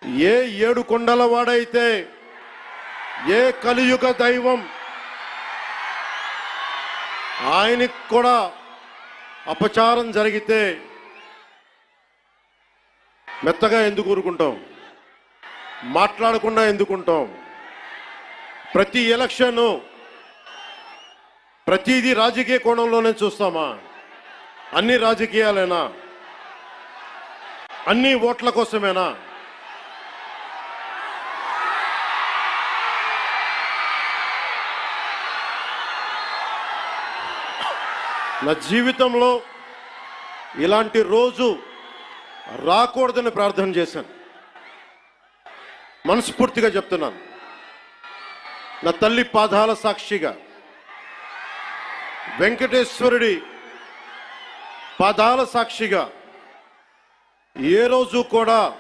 ఏ ఏడు కొండల వాడైతే, ఏ కలియుగ దైవం ఆయనకి కూడా అపచారం జరిగితే మెత్తగా ఎందుకు ఊరుకుంటాం? మాట్లాడకుండా ఎందుకుంటాం? ప్రతి ఎలక్షను ప్రతిదీ రాజకీయ కోణంలోనే చూస్తామా? అన్ని రాజకీయాలేనా? అన్ని ఓట్ల కోసమేనా? నా జీవితంలో ఇలాంటి రోజు రాకూడదని ప్రార్థన చేశాను. మనస్ఫూర్తిగా చెప్తున్నాను. నా తల్లి పాదాల సాక్షిగా, వెంకటేశ్వరుడి పాదాల సాక్షిగా ఏ రోజు కూడా